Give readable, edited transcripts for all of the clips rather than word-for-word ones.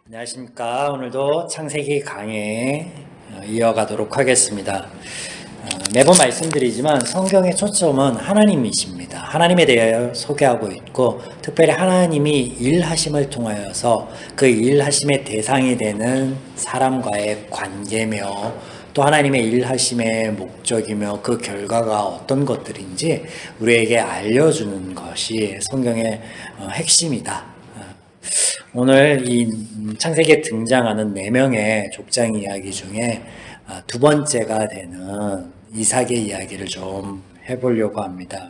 안녕하십니까. 오늘도 창세기 강의 이어가도록 하겠습니다. 매번 말씀드리지만 성경의 초점은 하나님이십니다. 하나님에 대하여 소개하고 있고, 특별히 하나님이 일하심을 통하여서 그 일하심의 대상이 되는 사람과의 관계며, 또 하나님의 일하심의 목적이며 그 결과가 어떤 것들인지 우리에게 알려주는 것이 성경의 핵심이다. 오늘 이 창세기에 등장하는 4명의 족장 이야기 중에 두 번째가 되는 이삭의 이야기를 좀 해보려고 합니다.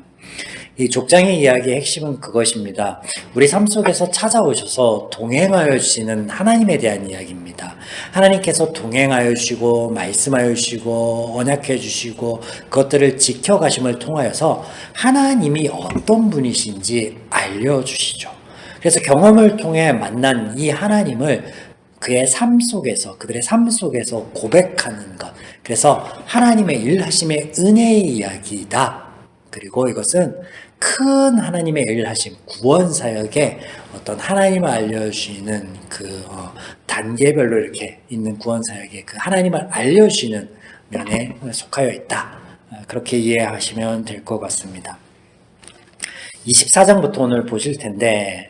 이 족장의 이야기의 핵심은 그것입니다. 우리 삶 속에서 찾아오셔서 동행하여 주시는 하나님에 대한 이야기입니다. 하나님께서 동행하여 주시고 말씀하여 주시고 언약해 주시고 그것들을 지켜가심을 통하여서 하나님이 어떤 분이신지 알려주시죠. 그래서 경험을 통해 만난 이 하나님을 그들의 삶 속에서 고백하는 것. 그래서 하나님의 일하심의 은혜의 이야기이다. 그리고 이것은 큰 하나님의 일하심, 구원사역의 어떤 하나님을 알려주시는 단계별로 이렇게 있는 구원사역의 그 하나님을 알려주시는 면에 속하여 있다. 그렇게 이해하시면 될 것 같습니다. 24장부터 오늘 보실 텐데,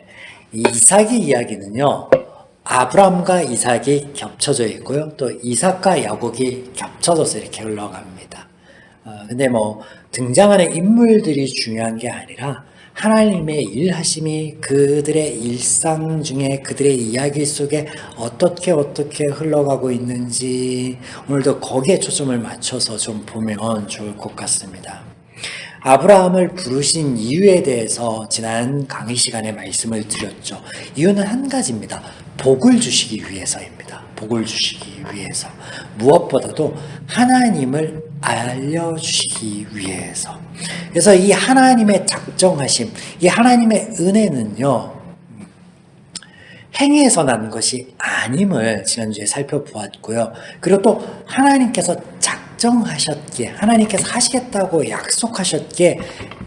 이 이삭의 이야기는요, 아브람과 이삭이 겹쳐져 있고요, 또 이삭과 야곱이 겹쳐져서 이렇게 흘러갑니다. 근데 등장하는 인물들이 중요한 게 아니라 하나님의 일하심이 그들의 일상 중에 그들의 이야기 속에 어떻게 흘러가고 있는지 오늘도 거기에 초점을 맞춰서 좀 보면 좋을 것 같습니다. 아브라함을 부르신 이유에 대해서 지난 강의 시간에 말씀을 드렸죠. 이유는 한 가지입니다. 복을 주시기 위해서입니다. 복을 주시기 위해서. 무엇보다도 하나님을 알려주시기 위해서. 그래서 이 하나님의 작정하심, 이 하나님의 은혜는요, 행위에서 난 것이 아님을 지난주에 살펴보았고요. 그리고 또 하나님께서 작정하셨기에, 하나님께서 하시겠다고 약속하셨기에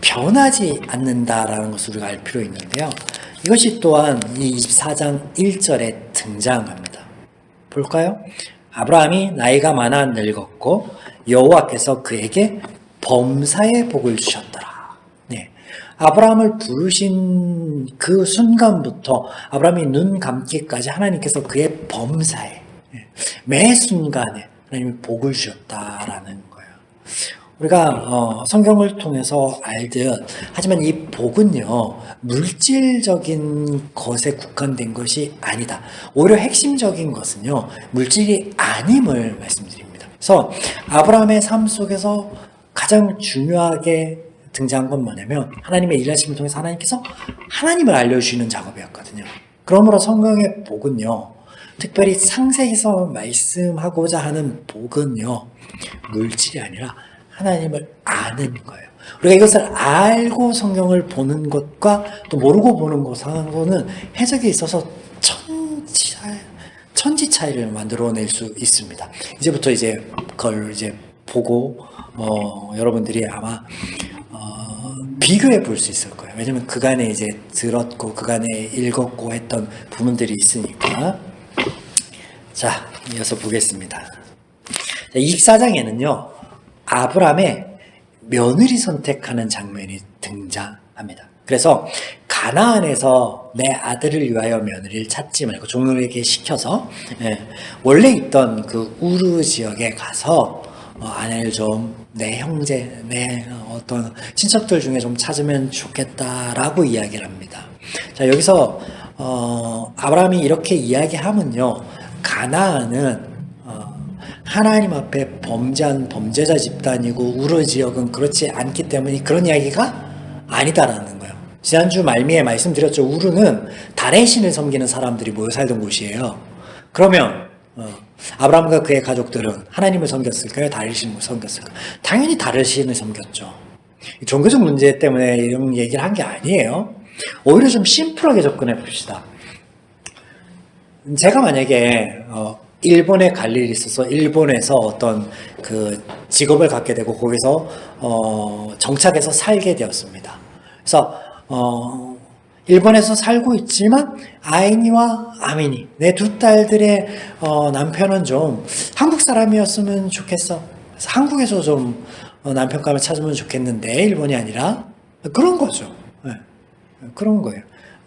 변하지 않는다라는 것을 우리가 알 필요 있는데요. 이것이 또한 이 24장 1절에 등장합니다. 볼까요? 아브라함이 나이가 많아 늙었고 여호와께서 그에게 범사의 복을 주셨더라. 네. 아브라함을 부르신 그 순간부터 아브라함이 눈 감기까지 하나님께서 그의 범사에, 매 순간에 하나님이 복을 주셨다라는 거예요. 우리가 성경을 통해서 알듯, 하지만 이 복은요, 물질적인 것에 국한된 것이 아니다. 오히려 핵심적인 것은요, 물질이 아님을 말씀드립니다. 그래서 아브라함의 삶 속에서 가장 중요하게 등장한 건 뭐냐면 하나님의 일하심을 통해서 하나님께서 하나님을 알려주시는 작업이었거든요. 그러므로 성경의 복은요, 특별히 창세기에서 말씀하고자 하는 복은요, 물질이 아니라 하나님을 아는 거예요. 우리가 이것을 알고 성경을 보는 것과 또 모르고 보는 것하고는 해석에 있어서 천지 차이를 만들어낼 수 있습니다. 이제부터 그걸 보고 여러분들이 아마 비교해 볼 수 있을 거예요. 왜냐면 그간에 들었고 그간에 읽었고 했던 부분들이 있으니까. 자, 이어서 보겠습니다. 24장에는요, 아브람의 며느리 선택하는 장면이 등장합니다. 그래서 가나안에서 내 아들을 위하여 며느리를 찾지 말고 종들에게 시켜서 원래 있던 그 우르 지역에 가서 아내를 좀 내 형제, 내 어떤 친척들 중에 좀 찾으면 좋겠다라고 이야기를 합니다. 자, 여기서 아브라함이 이렇게 이야기하면요, 가나안은 하나님 앞에 범죄한 범죄자 집단이고 우르 지역은 그렇지 않기 때문에 그런 이야기가 아니다라는 거예요. 지난주 말미에 말씀드렸죠. 우르는 달의 신을 섬기는 사람들이 모여 살던 곳이에요. 그러면 아브라함과 그의 가족들은 하나님을 섬겼을까요? 달의 신을 섬겼을까요? 당연히 달의 신을 섬겼죠. 종교적 문제 때문에 이런 얘기를 한 게 아니에요. 오히려 좀 심플하게 접근해 봅시다. 제가 만약에 일본에 갈 일이 있어서 일본에서 어떤 그 직업을 갖게 되고 거기서 정착해서 살게 되었습니다. 그래서 일본에서 살고 있지만 아이니와 아미니 내 두 딸들의 남편은 좀 한국 사람이었으면 좋겠어. 그래서 한국에서 좀 남편감을 찾으면 좋겠는데 일본이 아니라 그런 거죠. 네, 그런 거예요.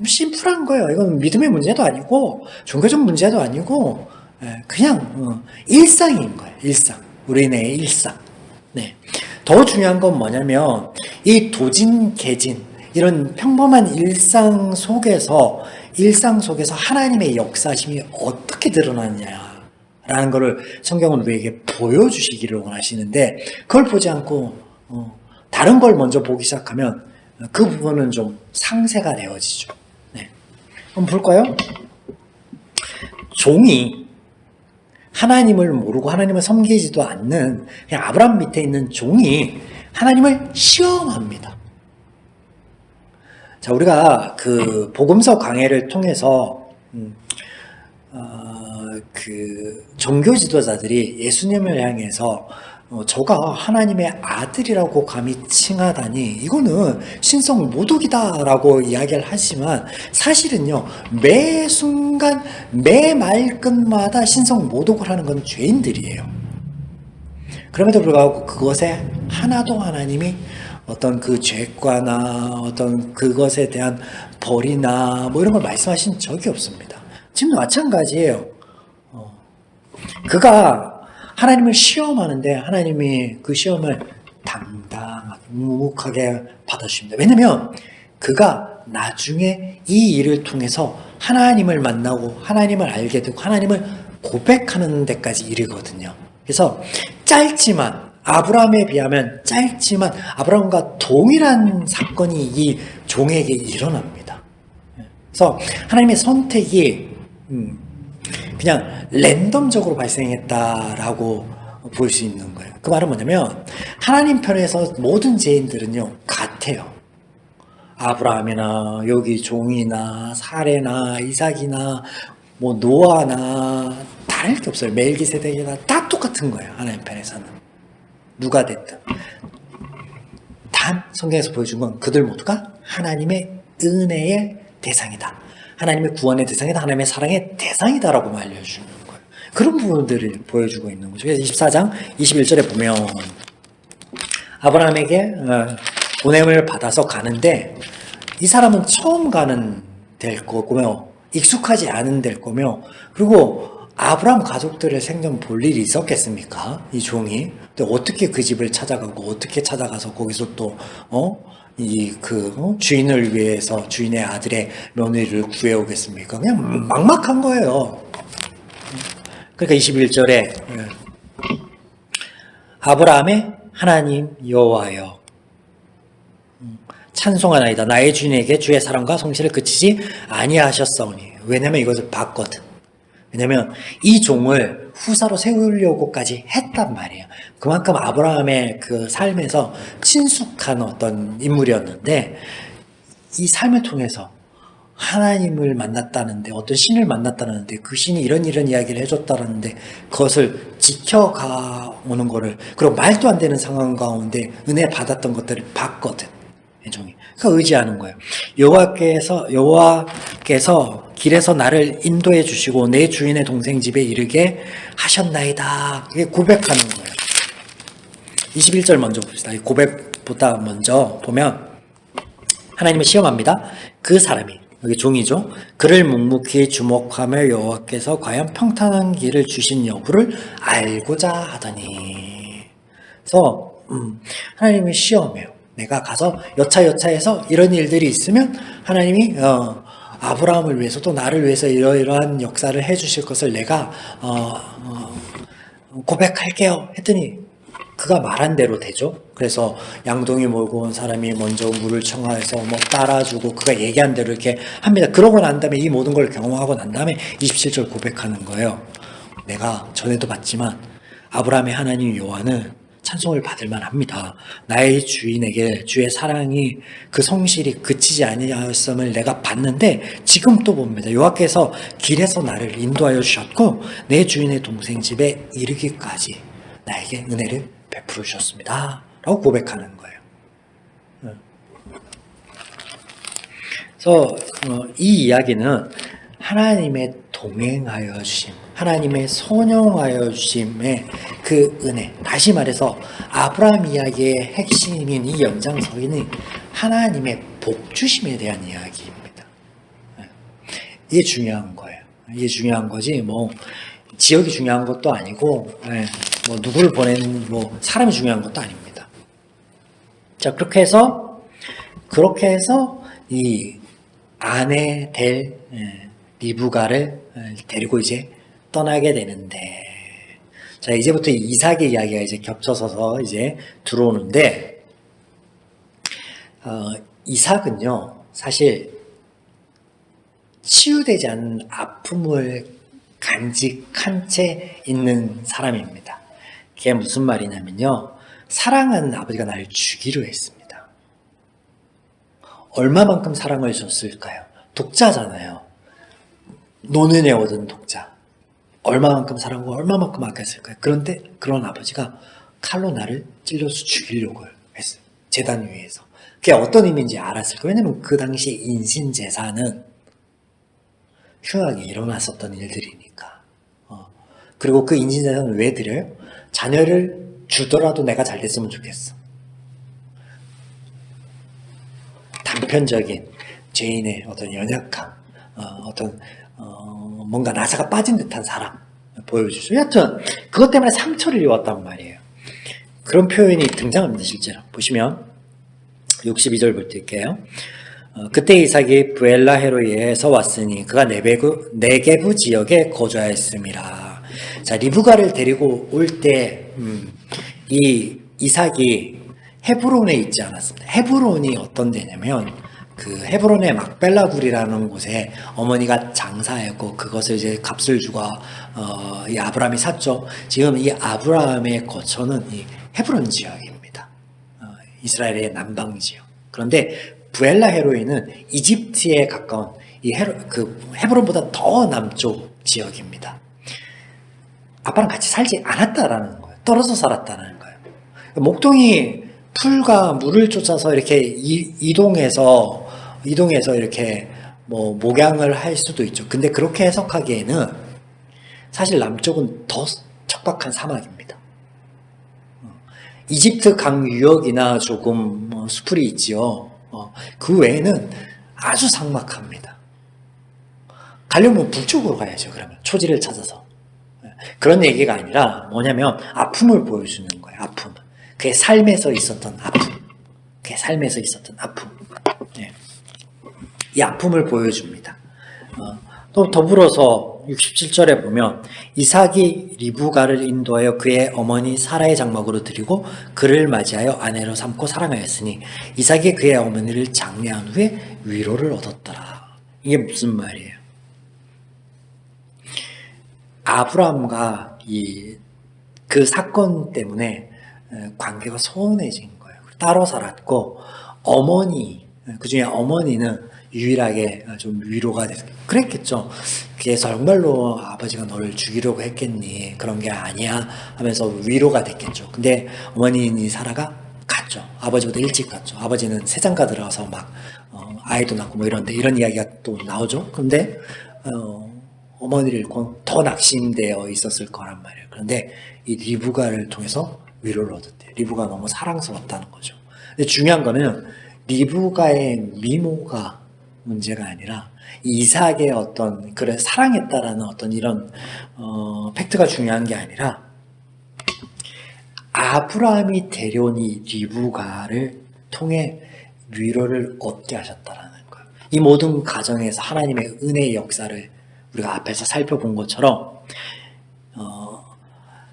심플한 거예요. 이건 믿음의 문제도 아니고 종교적 문제도 아니고 그냥 일상인 거예요. 일상. 우리네의 일상. 네. 더 중요한 건 뭐냐면 이 도진 개진 이런 평범한 일상 속에서 하나님의 역사심이 어떻게 드러나느냐라는 것을 성경은 우리에게 보여주시기를 원하시는데 그걸 보지 않고 다른 걸 먼저 보기 시작하면 그 부분은 좀 상세가 되어지죠. 네. 한번 볼까요? 종이 하나님을 모르고 하나님을 섬기지도 않는 그냥 아브라함 밑에 있는 종이 하나님을 시험합니다. 자, 우리가 그 복음서 강해를 통해서 그 종교 지도자들이 예수님을 향해서 저가 하나님의 아들이라고 감히 칭하다니 이거는 신성 모독이다라고 이야기를 하지만 사실은요 매 순간 매 말끝마다 신성 모독을 하는 건 죄인들이에요. 그럼에도 불구하고 그것에 하나도 하나님이 어떤 그 죄과나 어떤 그것에 대한 벌이나 뭐 이런 걸 말씀하신 적이 없습니다. 지금 마찬가지예요. 그가 하나님을 시험하는데 하나님이 그 시험을 당당하게 묵묵하게 받아주십니다. 왜냐하면 그가 나중에 이 일을 통해서 하나님을 만나고 하나님을 알게 되고 하나님을 고백하는 데까지 이르거든요. 그래서 짧지만 아브라함에 비하면 짧지만 아브라함과 동일한 사건이 이 종에게 일어납니다. 그래서 하나님의 선택이 그냥 랜덤적으로 발생했다라고 볼 수 있는 거예요. 그 말은 뭐냐면 하나님 편에서 모든 죄인들은요 같아요. 아브라함이나 여기 종이나 사레나 이삭이나 뭐 노아나 다를 게 없어요. 멜기세덱이나 다 똑같은 거예요. 하나님 편에서는 누가 됐든 단 성경에서 보여준 건 그들 모두가 하나님의 은혜의 대상이다. 하나님의 구원의 대상이다. 하나님의 사랑의 대상이다라고 알려주는 거예요. 그런 부분들을 보여주고 있는 거죠. 그래서 24장 21절에 보면 아브라함에게 보냄을 받아서 가는데 이 사람은 처음 가는 될 거고요. 익숙하지 않은 될 거며 그리고 아브라함 가족들의 생전 볼 일이 있었겠습니까? 이 종이. 근데 어떻게 그 집을 찾아가고 어떻게 찾아가서 거기서 또 주인을 위해서 주인의 아들의 며느리를 구해오겠습니까? 그냥 막막한 거예요. 그러니까 21절에 아브라함의 하나님 여호와여 찬송하나이다. 나의 주인에게 주의 사랑과 성실을 그치지 아니하셨사오니. 왜냐면 이것을 봤거든. 왜냐면 이 종을 후사로 세우려고까지 했단 말이에요. 그만큼 아브라함의 그 삶에서 친숙한 어떤 인물이었는데 이 삶을 통해서 하나님을 만났다는데 어떤 신을 만났다는데 그 신이 이런 이야기를 해줬다는데 그것을 지켜가오는 거를 그리고 말도 안 되는 상황 가운데 은혜 받았던 것들을 봤거든. 종이. 그러니까 의지하는 거예요. 여호와께서 길에서 나를 인도해 주시고 내 주인의 동생 집에 이르게 하셨나이다. 이게 고백하는 거예요. 21절 먼저 봅시다. 이 고백보다 먼저 보면 하나님을 시험합니다. 그 사람이 여기 종이죠. 그를 묵묵히 주목하며 여호와께서 과연 평탄한 길을 주신 여부를 알고자 하더니. 그래서 하나님이 시험해요. 내가 가서 여차여차해서 이런 일들이 있으면 하나님이 아브라함을 위해서 또 나를 위해서 이러이러한 역사를 해주실 것을 내가 고백할게요 했더니 그가 말한 대로 되죠. 그래서 양동이 몰고 온 사람이 먼저 물을 청하해서 뭐 따라주고 그가 얘기한 대로 이렇게 합니다. 그러고 난 다음에 이 모든 걸 경험하고 난 다음에 27절 고백하는 거예요. 내가 전에도 봤지만 아브라함의 하나님 여호와는 찬송을 받을 만합니다. 나의 주인에게 주의 사랑이 그 성실이 그치지 아니하였음을 내가 봤는데 지금 또 봅니다. 여호와께서 길에서 나를 인도하여 주셨고 내 주인의 동생 집에 이르기까지 나에게 은혜를 베풀어 주셨습니다. 라고 고백하는 거예요. 그래서 이 이야기는 하나님의 동행하여 주심, 하나님의 선용하여 주심의 그 은혜, 다시 말해서 아브라함 이야기의 핵심인 이 연장선이 하나님의 복주심에 대한 이야기입니다. 이게 중요한 거예요. 이게 중요한 거지 뭐 지역이 중요한 것도 아니고 뭐 누구를 보내는 뭐 사람이 중요한 것도 아닙니다. 자, 그렇게 해서 이 아내 될 리브가를 데리고 이제 떠나게 되는데, 자, 이제부터 이삭의 이야기가 이제 겹쳐서 이제 들어오는데, 이삭은요, 사실 치유되지 않은 아픔을 간직한 채 있는 사람입니다. 그게 무슨 말이냐면요, 사랑하는 아버지가 나를 주기로 했습니다. 얼마만큼 사랑을 줬을까요? 독자잖아요. 노는에 얻은 독자. 얼마만큼 사랑하고 얼마만큼 아꼈을까요? 그런데 그런 아버지가 칼로 나를 찔러서 죽이려고 했어요. 제단 위에서. 그게 어떤 의미인지 알았을 거예요. 왜냐면 그 당시 인신제사는 흉하게 일어났었던 일들이니까. 그리고 그 인신제사는 왜 드려요? 자녀를 주더라도 내가 잘 됐으면 좋겠어. 단편적인 죄인의 어떤 연약함, 뭔가 나사가 빠진 듯한 사람 보여주죠. 여하튼 그것 때문에 상처를 입었단 말이에요. 그런 표현이 등장합니다. 실제로 보시면 62절 볼 때게요. 그때 이삭이 브엘라헤로이에서 왔으니 그가 네게부 지역에 거주하였습니다. 자, 리브가를 데리고 올 때 이 이삭이 헤브론에 있지 않았습니다. 헤브론이 어떤 데냐면 그 헤브론의 막벨라굴이라는 곳에 어머니가 장사했고 그것을 이제 값을 주고 이 아브라함이 샀죠. 지금 이 아브라함의 거처는 이 헤브론 지역입니다. 이스라엘의 남방 지역. 그런데 부엘라 헤로이는 이집트에 가까운 헤브론보다 더 남쪽 지역입니다. 아빠랑 같이 살지 않았다라는 거예요. 떨어져 살았다는 거예요. 목동이 풀과 물을 쫓아서 이렇게 이동해서 이렇게 뭐 목양을 할 수도 있죠. 근데 그렇게 해석하기에는 사실 남쪽은 더 척박한 사막입니다. 이집트 강 유역이나 조금 수풀이 있지요. 그 외에는 아주 삭막합니다. 가려면 북쪽으로 가야죠. 그러면 초지를 찾아서. 그런 얘기가 아니라 뭐냐면 아픔을 보여주는 거예요. 아픔. 그의 삶에서 있었던 아픔. 그의 삶에서 있었던 아픔. 네. 이 아픔을 보여줍니다. 또 더불어서 67절에 보면 이삭이 리브가를 인도하여 그의 어머니 사라의 장막으로 드리고 그를 맞이하여 아내로 삼고 사랑하였으니 이삭이 그의 어머니를 장례한 후에 위로를 얻었더라. 이게 무슨 말이에요? 아브라함과 그 사건 때문에 관계가 소원해진 거예요. 따로 살았고 어머니, 그중에 어머니는 유일하게 좀 위로가 그랬겠죠. 그게 정말로 아버지가 너를 죽이려고 했겠니? 그런 게 아니야 하면서 위로가 됐겠죠. 근데 어머니 사라가 갔죠. 아버지보다 일찍 갔죠. 아버지는 세장가 들어가서 막 아이도 낳고 뭐 이런 이야기가 또 나오죠. 근데 어머니를 더 낙심되어 있었을 거란 말이에요. 그런데 이 리브가를 통해서 위로를 얻었대요. 리브가 너무 사랑스럽다는 거죠. 근데 중요한 거는 리브가의 미모가 문제가 아니라 이삭의 어떤 그래 사랑했다라는 어떤 이런 팩트가 중요한 게 아니라 아브라함이 데려온 이 리브가를 통해 위로를 얻게 하셨다라는 거예요. 이 모든 과정에서 하나님의 은혜의 역사를 우리가 앞에서 살펴본 것처럼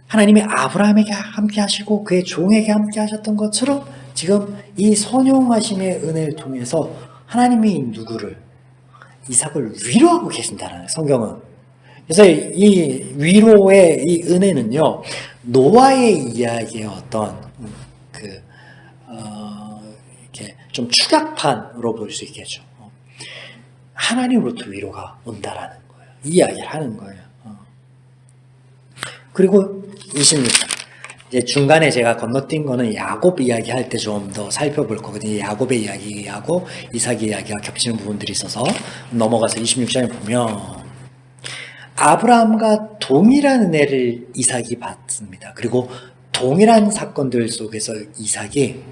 하나님이 아브라함에게 함께 하시고 그의 종에게 함께 하셨던 것처럼 지금 이 선용하심의 은혜를 통해서 하나님이 누구를? 이삭을 위로하고 계신다는 성경은. 그래서 이 위로의 이 은혜는요, 노아의 이야기의 어떤 이렇게 좀 축약판으로 볼 수 있겠죠. 하나님으로부터 위로가 온다라는 거예요. 이 이야기를 하는 거예요. 그리고 26절. 이제 중간에 제가 건너뛴 거는 야곱 이야기 할 때 좀 더 살펴볼 거거든요. 야곱의 이야기하고 이삭의 이야기가 겹치는 부분들이 있어서 넘어가서 26장에 보면 아브라함과 동일한 은혜를 이삭이 받습니다. 그리고 동일한 사건들 속에서 이삭이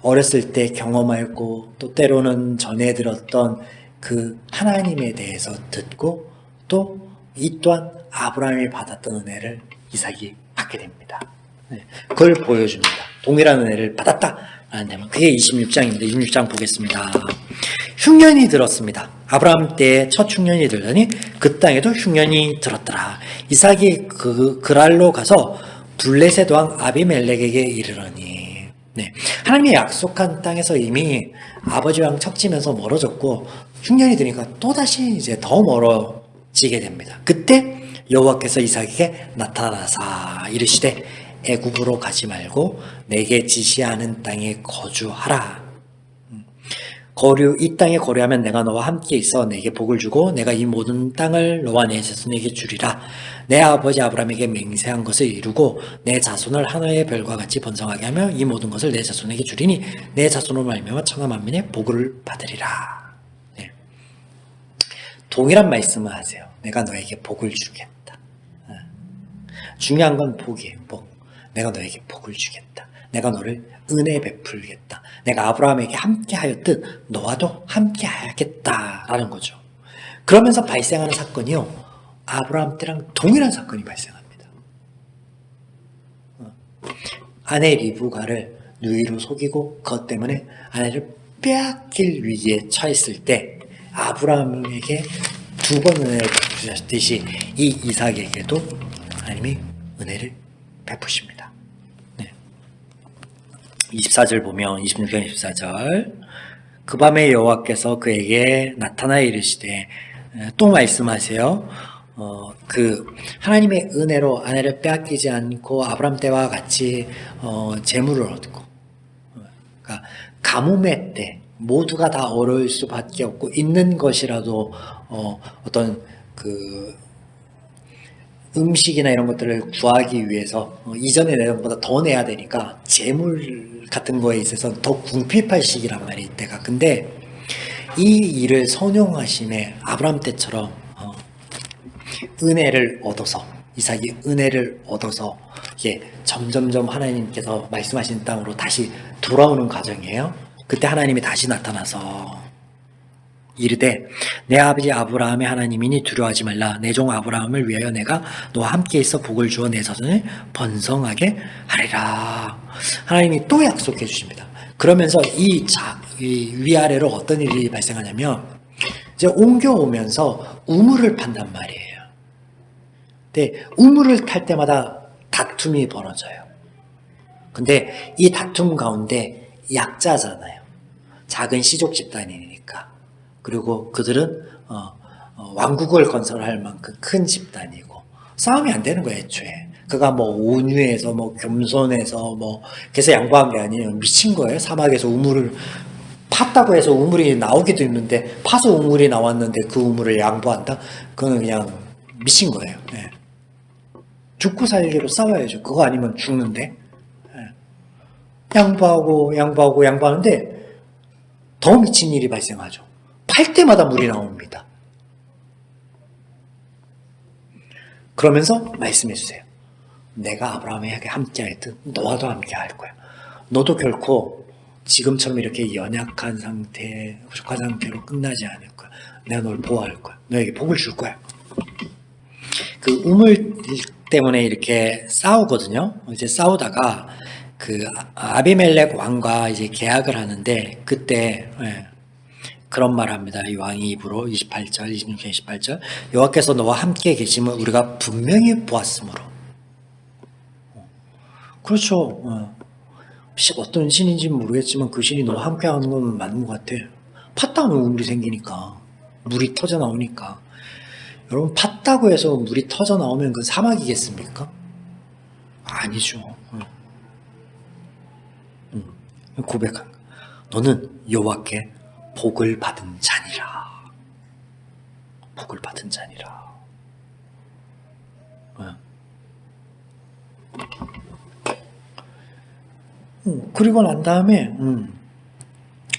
어렸을 때 경험하고 또 때로는 전해 들었던 그 하나님에 대해서 듣고 또 이 또한 아브라함이 받았던 은혜를 이삭이 받게 됩니다. 그걸 보여줍니다. 동일한 은혜를 받았다라는 데만. 그게 26장입니다. 26장 보겠습니다. 흉년이 들었습니다. 아브라함 때에 첫 흉년이 들더니 그 땅에도 흉년이 들었더라. 이삭이 그랄로 가서 블레셋 왕 아비멜렉에게 이르러니. 네. 하나님이 약속한 땅에서 이미 아버지 왕 척지면서 멀어졌고 흉년이 드니까 또다시 이제 더 멀어지게 됩니다. 그때 여호와께서 이삭에게 나타나사 이르시되 애굽으로 가지 말고 내게 지시하는 땅에 거주하라. 이 땅에 거류하면 내가 너와 함께 있어 내게 복을 주고 내가 이 모든 땅을 너와 내 자손에게 주리라. 내 아버지 아브라함에게 맹세한 것을 이루고 내 자손을 하늘의 별과 같이 번성하게 하며 이 모든 것을 내 자손에게 주리니 내 자손으로 말미암아 천하 만민의 복을 받으리라. 네. 동일한 말씀을 하세요. 내가 너에게 복을 주겠다. 중요한 건 복이에요. 복. 내가 너에게 복을 주겠다. 내가 너를 은혜 베풀겠다. 내가 아브라함에게 함께 하였듯 너와도 함께 하겠다라는 거죠. 그러면서 발생하는 사건이요. 아브라함 때랑 동일한 사건이 발생합니다. 아내 리브가를 누이로 속이고 그것 때문에 아내를 빼앗길 위기에 처했을 때 아브라함에게 두 번 은혜를 베푸셨듯이 이 이삭에게도 하나님이 은혜를 베푸십니다. 24절 보면 26장 24절 그 밤에 여호와께서 그에게 나타나 이르시되 또 말씀하세요. 하나님의 은혜로 아내를 빼앗기지 않고 아브라함 때와 같이 재물을 얻고 그러니까 가뭄의 때 모두가 다 어려울 수밖에 없고 있는 것이라도 어떤 음식이나 이런 것들을 구하기 위해서 이전에 내던 것보다 더 내야 되니까 재물 같은 거에 있어서 더 궁핍할 시기란 말이 이때가. 근데 이 일을 선용하심에 아브라함 때처럼 은혜를 얻어서 이삭이 은혜를 얻어서 이게 점점점 하나님께서 말씀하신 땅으로 다시 돌아오는 과정이에요. 그때 하나님이 다시 나타나서 이르되 내 아버지 아브라함의 하나님이니 두려워하지 말라. 내 종 아브라함을 위하여 내가 너와 함께 있어 복을 주어 내 자손을 번성하게 하리라. 하나님이 또 약속해 주십니다. 그러면서 이 위아래로 어떤 일이 발생하냐면 이제 옮겨오면서 우물을 판단 말이에요. 근데 우물을 탈 때마다 다툼이 벌어져요. 근데 이 다툼 가운데 약자잖아요. 작은 시족 집단이니까. 그리고 그들은 왕국을 건설할 만큼 큰 집단이고 싸움이 안 되는 거예요. 애초에 그가 뭐 온유해서 뭐 겸손해서 뭐 그래서 양보한 게 아니에요. 미친 거예요. 사막에서 우물을 팠다고 해서 우물이 나오기도 있는데 파서 우물이 나왔는데 그 우물을 양보한다? 그거는 그냥 미친 거예요. 네. 죽고 살기로 싸워야죠. 그거 아니면 죽는데. 네. 양보하는데 더 미친 일이 발생하죠. 팔 때마다 물이 나옵니다. 그러면서 말씀해 주세요. 내가 아브라함에게 함께 할 듯 너와도 함께 할 거야. 너도 결코 지금처럼 이렇게 연약한 상태, 부족한 상태로 끝나지 않을 거야. 내가 널 보호할 거야. 너에게 복을 줄 거야. 그 우물 때문에 이렇게 싸우거든요. 이제 싸우다가 그 아비멜렉 왕과 이제 계약을 하는데 그때 그런 말 합니다. 이 왕이 입으로 28절, 26절, 28절 여호와께서 너와 함께 계심을 우리가 분명히 보았으므로. 그렇죠. 어떤 신인지는 모르겠지만 그 신이 너와 함께 하는 건 맞는 것 같아. 팠다 하면 우물이 생기니까 물이 터져 나오니까. 여러분 팠다고 해서 물이 터져 나오면 그건 사막이겠습니까? 아니죠. 고백한 거. 너는 여호와께 복을 받은 자니라. 복을 받은 자니라. 그리고 난 다음에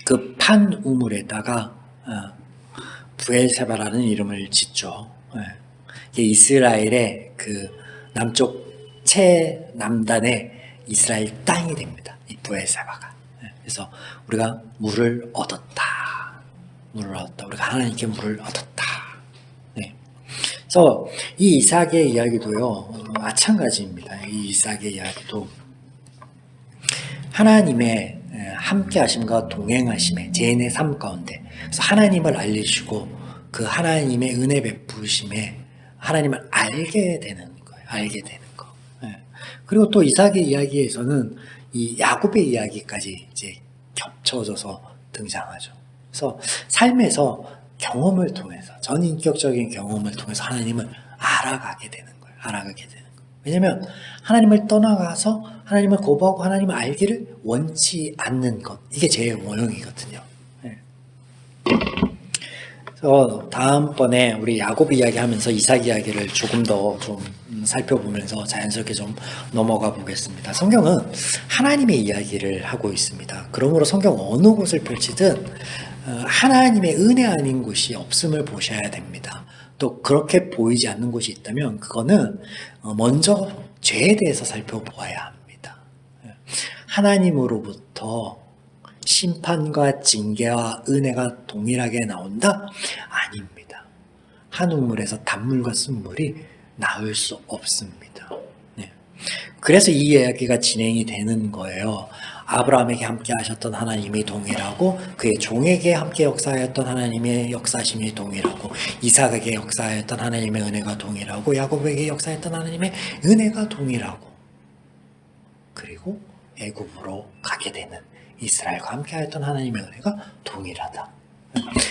그 판 우물에다가 부엘세바라는 이름을 짓죠. 예. 이게 이스라엘의 그 남쪽 최남단의 이스라엘 땅이 됩니다. 이 부엘세바가. 예. 그래서 우리가 물을 얻었다. 물을 얻었다. 우리가 하나님께 물을 얻었다. 네. 그래서 이 이삭의 이야기도요, 마찬가지입니다. 이 이삭의 이야기도 하나님의 함께 하심과 동행하심의 제2의 삶 가운데, 그래서 하나님을 알리시고 그 하나님의 은혜 베푸심에 하나님을 알게 되는 거예요. 알게 되는 거. 예. 그리고 또 이삭의 이야기에서는 이 야곱의 이야기까지 이제 겹쳐져서 등장하죠. 그래서 삶에서 경험을 통해서, 전인격적인 경험을 통해서 하나님을 알아가게 되는 거예요. 알아가게 되는 거예요. 왜냐하면 하나님을 떠나가서 하나님을 거부하고 하나님을 알기를 원치 않는 것, 이게 제 모형이거든요. 네. 그래서 다음번에 우리 야곱 이야기하면서 이삭 이야기를 조금 더 좀 살펴보면서 자연스럽게 좀 넘어가 보겠습니다. 성경은 하나님의 이야기를 하고 있습니다. 그러므로 성경 어느 곳을 펼치든 하나님의 은혜 아닌 곳이 없음을 보셔야 됩니다. 또 그렇게 보이지 않는 곳이 있다면 그거는 먼저 죄에 대해서 살펴보아야 합니다. 하나님으로부터 심판과 징계와 은혜가 동일하게 나온다? 아닙니다. 한 우물에서 단물과 쓴물이 나올 수 없습니다. 네. 그래서 이 이야기가 진행이 되는 거예요. 아브라함에게 함께 하셨던 하나님이 동일하고 그의 종에게 함께 역사하였던 하나님의 역사심이 동일하고 이삭에게 역사하였던 하나님의 은혜가 동일하고 야곱에게 역사했던 하나님의 은혜가 동일하고 그리고 애굽으로 가게 되는 이스라엘과 함께 하였던 하나님의 은혜가 동일하다.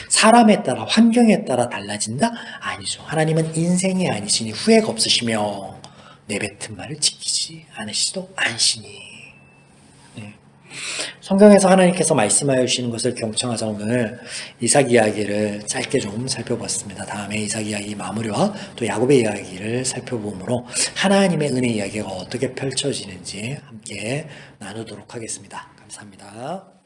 사람에 따라 환경에 따라 달라진다? 아니죠. 하나님은 인생이 아니시니 후회가 없으시며 내뱉은 말을 지키지 않으시도 않으시니. 네. 성경에서 하나님께서 말씀하여 주시는 것을 경청하자 오늘 이삭 이야기를 짧게 좀 살펴봤습니다. 다음에 이삭 이야기 마무리와 또 야곱의 이야기를 살펴보므로 하나님의 은혜 이야기가 어떻게 펼쳐지는지 함께 나누도록 하겠습니다. 감사합니다.